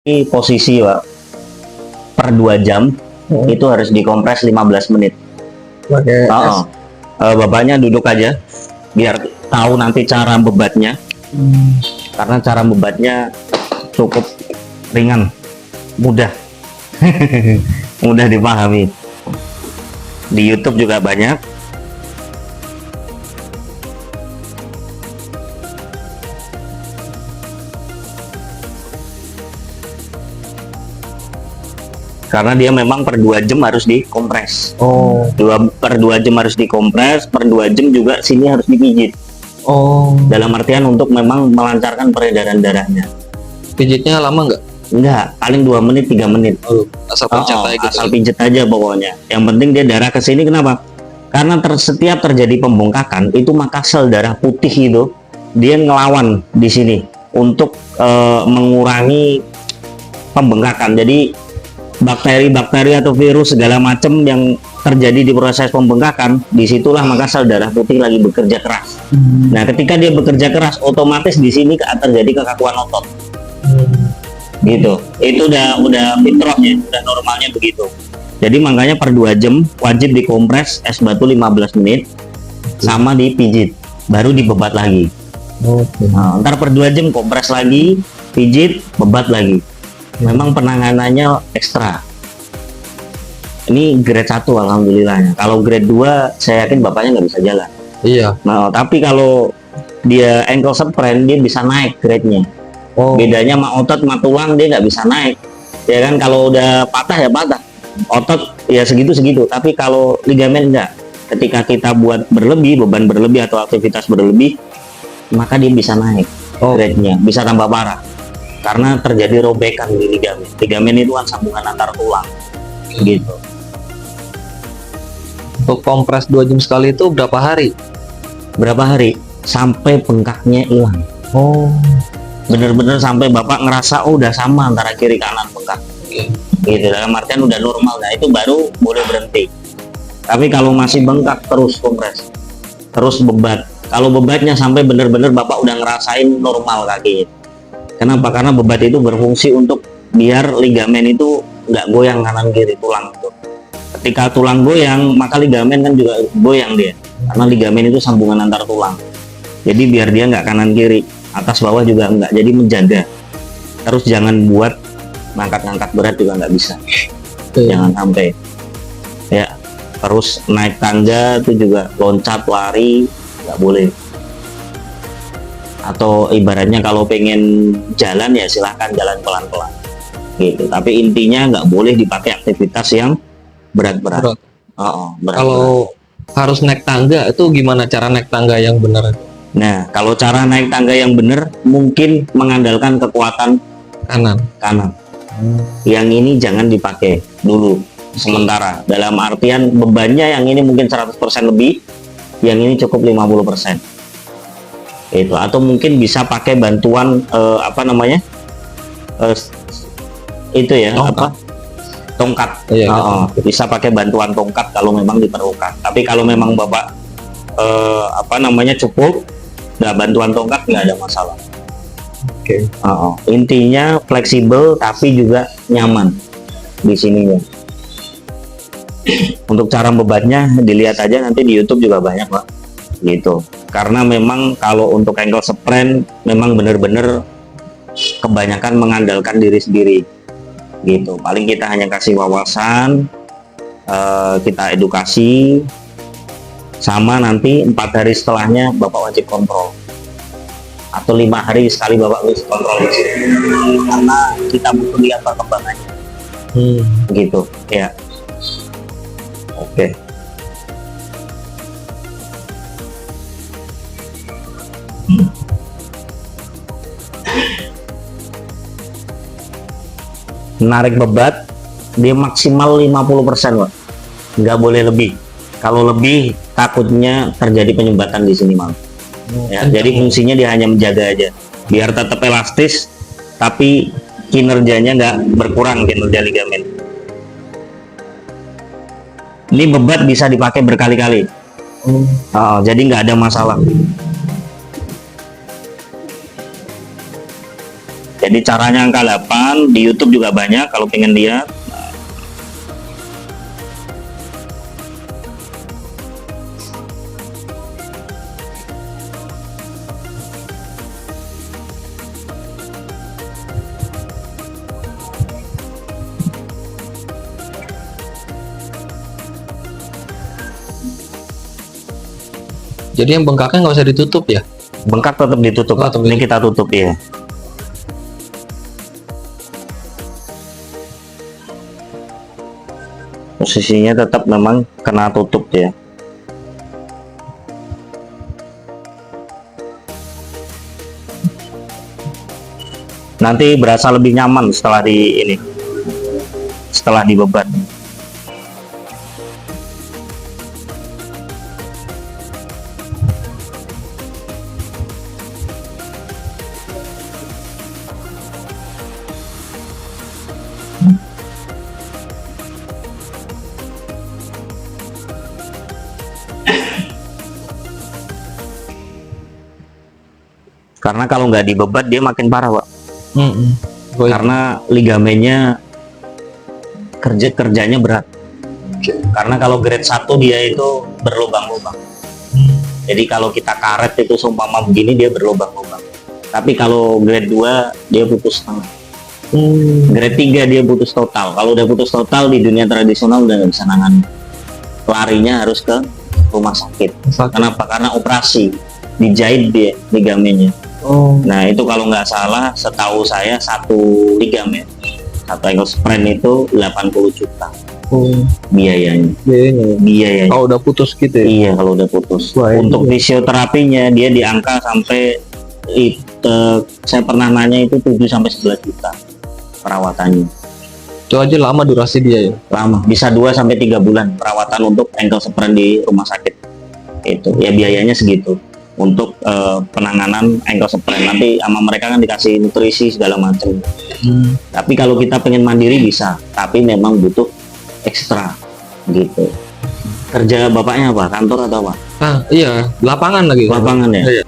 Ini posisi Pak, per 2 jam itu harus dikompres 15 menit. Pakai es. Bapaknya duduk aja biar tahu nanti cara bebatnya. Karena cara bebatnya cukup ringan, mudah. Mudah dipahami. Di YouTube juga banyak. Karena dia memang per 2 jam harus dikompres. Per 2 jam harus dikompres, per 2 jam juga sini harus dipijit. Dalam artian untuk memang melancarkan peredaran darahnya. Pijitnya lama nggak? Enggak, paling 2 menit, 3 menit. Asal pencet aja gitu. Asal pijet aja pokoknya. Yang penting dia darah ke sini, kenapa? Karena setiap terjadi pembengkakan, itu maka sel darah putih itu dia ngelawan di sini untuk mengurangi pembengkakan. Jadi bakteri-bakteri atau virus segala macam yang terjadi di proses pembengkakan, disitulah maka sel darah putih lagi bekerja keras. Nah, ketika dia bekerja keras, otomatis di sini terjadi kekakuan otot. Gitu. Itu udah fitrahnya, udah normalnya begitu. Jadi makanya per 2 jam wajib dikompres es batu 15 menit sama dipijit, baru dibebat lagi. Nah, ntar per 2 jam kompres lagi, pijit, bebat lagi. Memang penanganannya ekstra. Ini grade 1 alhamdulillahnya. Kalau grade 2 saya yakin bapaknya nggak bisa jalan. Iya. Nah, tapi kalau dia ankle sprain dia bisa naik grade-nya. Bedanya sama otot sama tulang dia nggak bisa naik. Ya kan, kalau udah patah ya patah. Otot ya segitu-segitu. Tapi kalau ligamen enggak. Ketika kita buat berlebih, beban berlebih atau aktivitas berlebih, maka dia bisa naik grade-nya, bisa tambah parah. Karena terjadi robekan di ligamen. Ligamen itu kan sambungan antar tulang. Gitu. Untuk kompres 2 jam sekali itu berapa hari? Berapa hari? Sampai bengkaknya hilang. Bener-bener sampai bapak ngerasa udah sama antara kiri kanan bengkak. Gitu, dalam artian udah normal. Nah, itu baru boleh berhenti. Tapi kalau masih bengkak, terus kompres, terus bebat. Kalau bebatnya sampai bener-bener bapak udah ngerasain normal kakinya. Kenapa? Karena bebat itu berfungsi untuk biar ligamen itu nggak goyang kanan kiri tulang itu. Ketika tulang goyang, maka ligamen kan juga goyang dia. Karena ligamen itu sambungan antar tulang. Jadi biar dia nggak kanan kiri, atas bawah juga nggak. Jadi menjaga. Terus jangan buat ngangkat-ngangkat berat juga nggak bisa. Jangan sampai. Ya. Terus naik tangga itu juga loncat, lari nggak boleh. Atau ibaratnya kalau pengen jalan ya silahkan jalan pelan-pelan gitu, tapi intinya nggak boleh dipakai aktivitas yang berat-berat. Kalau harus naik tangga itu gimana cara naik tangga yang benar? Nah, kalau cara naik tangga yang benar mungkin mengandalkan kekuatan kanan. Yang ini jangan dipakai dulu sementara, dalam artian bebannya yang ini mungkin 100% lebih, yang ini cukup 50%. Itu, atau mungkin bisa pakai bantuan itu ya, tongkat. Bisa pakai bantuan tongkat kalau memang diperlukan. Tapi kalau memang bapak cukup, nggak bantuan tongkat nggak ada masalah. Intinya fleksibel tapi juga nyaman di sininya. Untuk cara bebatnya dilihat aja nanti di YouTube juga banyak Pak. Gitu. Karena memang kalau untuk ankle sprain memang benar-benar kebanyakan mengandalkan diri sendiri gitu. Paling kita hanya kasih wawasan, kita edukasi, sama nanti 4 hari setelahnya bapak wajib kontrol, atau 5 hari sekali bapak wajib kontrol di sini. Karena kita butuh lihat perkembangannya gitu ya. Menarik bebat dia maksimal 50% Pak, nggak boleh lebih. Kalau lebih takutnya terjadi penyumbatan di sini Mal. Jadi fungsinya dia hanya menjaga aja biar tetap elastis, tapi kinerjanya nggak berkurang, kinerja ligamen. Ini bebat bisa dipakai berkali-kali. Jadi nggak ada masalah. Jadi Jadi caranya angka 8 di YouTube juga banyak kalau pengen lihat. Jadi yang bengkaknya nggak usah ditutup ya? Bengkak tetap ditutup. Oh, tetap Ini kita tutup ya. Posisinya tetap memang kena tutup ya. Nanti berasa lebih nyaman setelah setelah dibeban. Karena kalau nggak dibebat dia makin parah, Pak. Karena ligamennya kerjanya berat. Karena kalau grade 1 dia itu berlubang-lubang. Jadi kalau kita karet itu seumpama begini dia berlubang-lubang. Tapi kalau grade 2 dia putus setengah. Grade 3 dia putus total. Kalau udah putus total di dunia tradisional udah nggak bisa nangani. Larinya harus ke rumah sakit. Kenapa? Karena operasi, dijahit dia ligamennya. Nah itu kalau nggak salah, setahu saya satu ligamen, satu ankle sprain itu 80 juta biayanya. Kalau udah putus gitu ya? Iya, kalau udah putus. Wah, untuk fisioterapinya dia di angka sampai saya pernah nanya itu 7 sampai 11 juta perawatannya. Itu aja lama durasi dia ya? Lama, bisa 2 sampai 3 bulan perawatan untuk ankle sprain di rumah sakit. Itu ya biayanya segitu untuk penanganan ankle sprain. Nanti sama mereka kan dikasih nutrisi segala macam. Tapi kalau kita pengen mandiri bisa, tapi memang butuh ekstra gitu. Kerja bapaknya apa? Kantor atau apa? Iya, lapangan lagi. Lapangan ya. Iya.